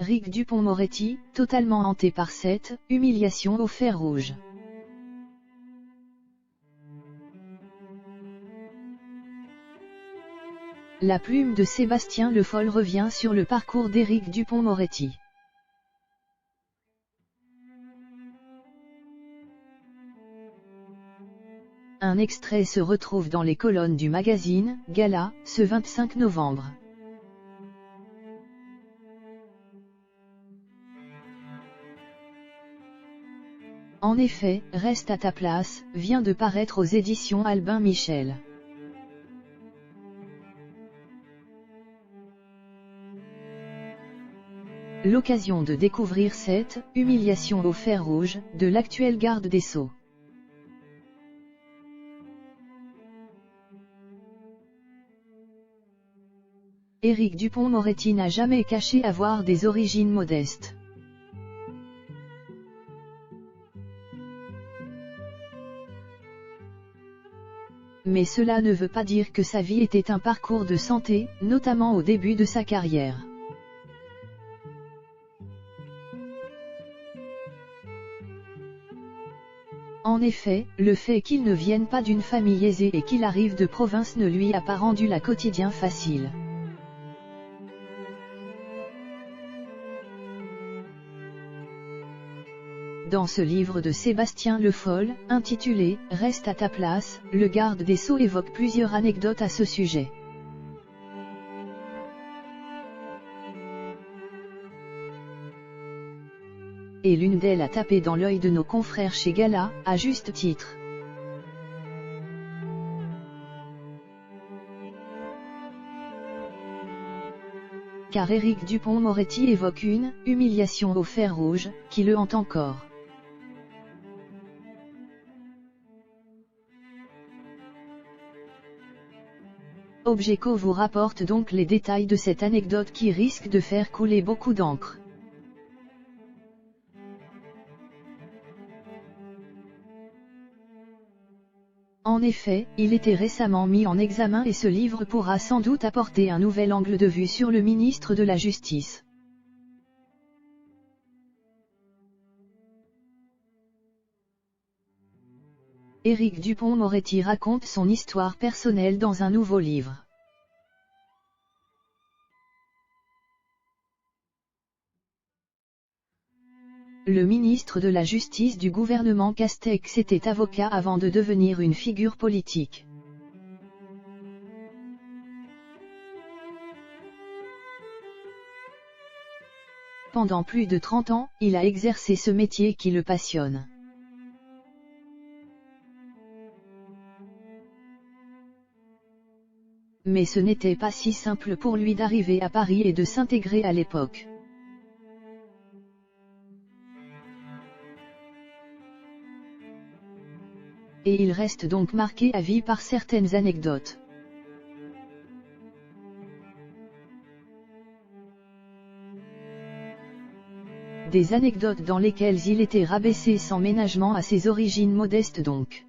Éric Dupond-Moretti, totalement hanté par cette humiliation au fer rouge. La plume de Sébastien Le Foll revient sur le parcours d'Éric Dupond-Moretti. Un extrait se retrouve dans les colonnes du magazine Gala, ce 25 novembre. En effet, Reste à ta place vient de paraître aux éditions Albin Michel. L'occasion de découvrir cette humiliation au fer rouge de l'actuel garde des Sceaux. Éric Dupond-Moretti n'a jamais caché avoir des origines modestes. Mais cela ne veut pas dire que sa vie était un parcours de santé, notamment au début de sa carrière. En effet, le fait qu'il ne vienne pas d'une famille aisée et qu'il arrive de province ne lui a pas rendu la quotidien facile. Dans ce livre de Sébastien Le Foll, intitulé « Reste à ta place », le garde des Sceaux évoque plusieurs anecdotes à ce sujet. Et l'une d'elles a tapé dans l'œil de nos confrères chez Gala, à juste titre. Car Éric Dupond-Moretti évoque une humiliation au fer rouge, qui le hante encore. Objeco vous rapporte donc les détails de cette anecdote qui risque de faire couler beaucoup d'encre. En effet, il était récemment mis en examen et ce livre pourra sans doute apporter un nouvel angle de vue sur le ministre de la Justice. Éric Dupond-Moretti raconte son histoire personnelle dans un nouveau livre. Le ministre de la Justice du gouvernement Castex était avocat avant de devenir une figure politique. Pendant plus de 30 ans, il a exercé ce métier qui le passionne. Mais ce n'était pas si simple pour lui d'arriver à Paris et de s'intégrer à l'époque. Et il reste donc marqué à vie par certaines anecdotes. Des anecdotes dans lesquelles il était rabaissé sans ménagement à ses origines modestes donc.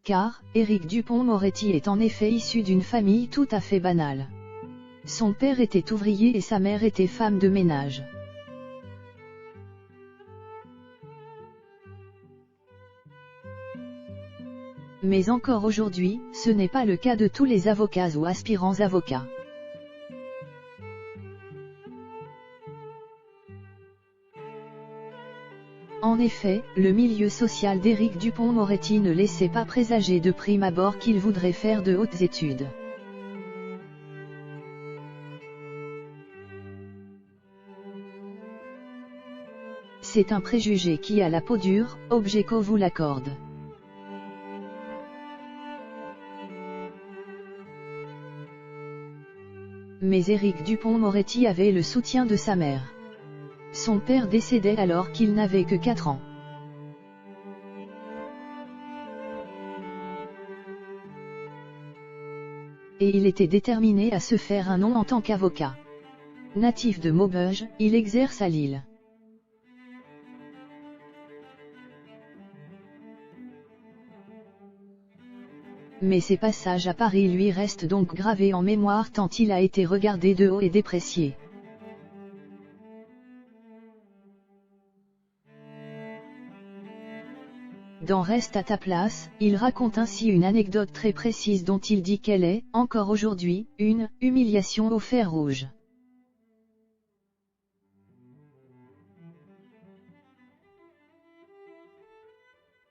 Car, Éric Dupond-Moretti est en effet issu d'une famille tout à fait banale. Son père était ouvrier et sa mère était femme de ménage. Mais encore aujourd'hui, ce n'est pas le cas de tous les avocats ou aspirants avocats. En effet, le milieu social d'Éric Dupond-Moretti ne laissait pas présager de prime abord qu'il voudrait faire de hautes études. C'est un préjugé qui a la peau dure, Objeco vous l'accorde. Mais Éric Dupond-Moretti avait le soutien de sa mère. Son père décédait alors qu'il n'avait que 4 ans. Et il était déterminé à se faire un nom en tant qu'avocat. Natif de Maubeuge, il exerce à Lille. Mais ses passages à Paris lui restent donc gravés en mémoire tant il a été regardé de haut et déprécié. Dans Reste à ta place, il raconte ainsi une anecdote très précise dont il dit qu'elle est, encore aujourd'hui, une humiliation au fer rouge.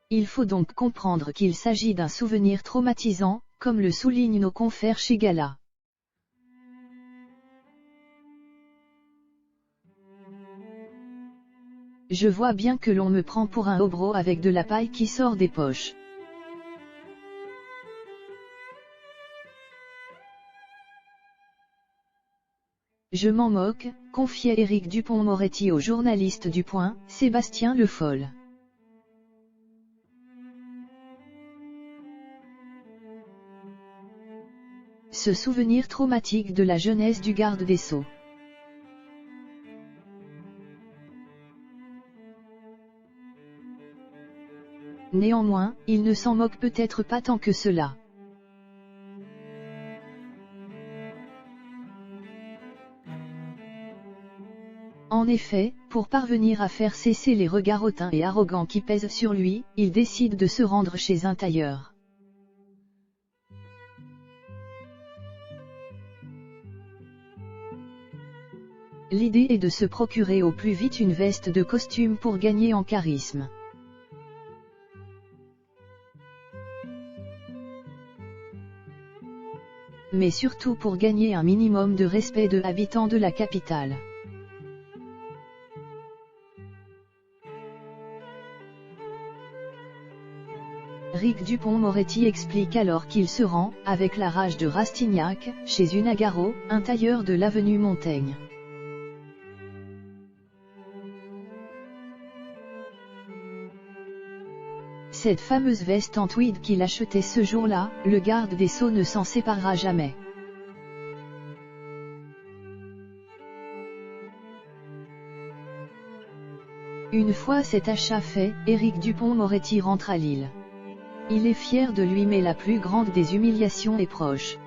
Il faut donc comprendre qu'il s'agit d'un souvenir traumatisant, comme le soulignent nos confrères chez Gala. Je vois bien que l'on me prend pour un hobro avec de la paille qui sort des poches. Je m'en moque, confiait Éric Dupond-Moretti au journaliste du Point, Sébastien Le Foll. Ce souvenir traumatique de la jeunesse du garde des Sceaux. Néanmoins, il ne s'en moque peut-être pas tant que cela. En effet, pour parvenir à faire cesser les regards hautains et arrogants qui pèsent sur lui, il décide de se rendre chez un tailleur. L'idée est de se procurer au plus vite une veste de costume pour gagner en charisme. Mais surtout pour gagner un minimum de respect de habitants de la capitale. Éric Dupond-Moretti explique alors qu'il se rend, avec la rage de Rastignac, chez Unagaro, un tailleur de l'avenue Montaigne. Cette fameuse veste en tweed qu'il achetait ce jour-là, le garde des Sceaux ne s'en séparera jamais. Une fois cet achat fait, Éric Dupond-Moretti rentre à Lille. Il est fier de lui mais la plus grande des humiliations est proche.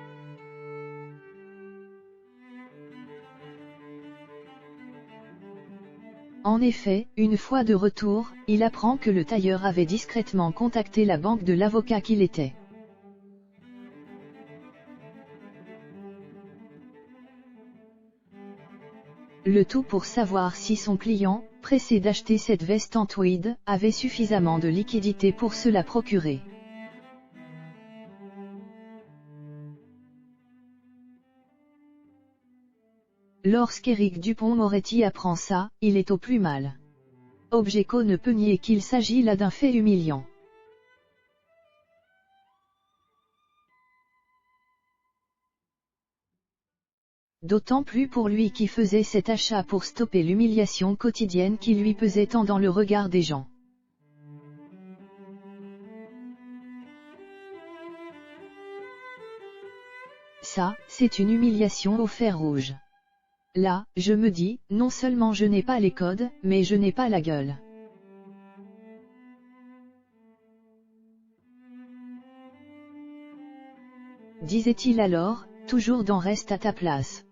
En effet, une fois de retour, il apprend que le tailleur avait discrètement contacté la banque de l'avocat qu'il était. Le tout pour savoir si son client, pressé d'acheter cette veste en tweed, avait suffisamment de liquidité pour se la procurer. Lorsqu'Éric Dupond-Moretti apprend ça, il est au plus mal. Objeco ne peut nier qu'il s'agit là d'un fait humiliant. D'autant plus pour lui qui faisait cet achat pour stopper l'humiliation quotidienne qui lui pesait tant dans le regard des gens. Ça, c'est une humiliation au fer rouge. Là, je me dis, non seulement je n'ai pas les codes, mais je n'ai pas la gueule. Disait-il alors, toujours dans Reste à ta place.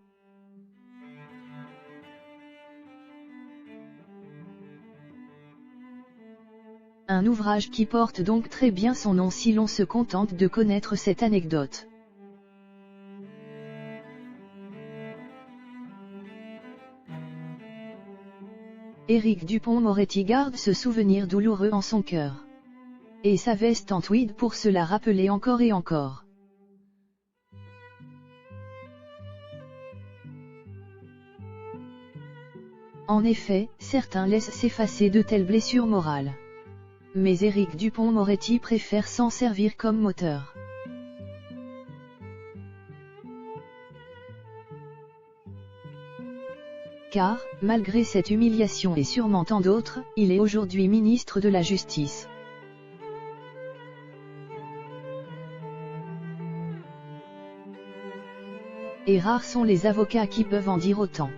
Un ouvrage qui porte donc très bien son nom si l'on se contente de connaître cette anecdote. Éric Dupond-Moretti garde ce souvenir douloureux en son cœur. Et sa veste en tweed pour se la rappeler encore et encore. En effet, certains laissent s'effacer de telles blessures morales. Mais Éric Dupond-Moretti préfère s'en servir comme moteur. Car, malgré cette humiliation et sûrement tant d'autres, il est aujourd'hui ministre de la Justice. Et rares sont les avocats qui peuvent en dire autant.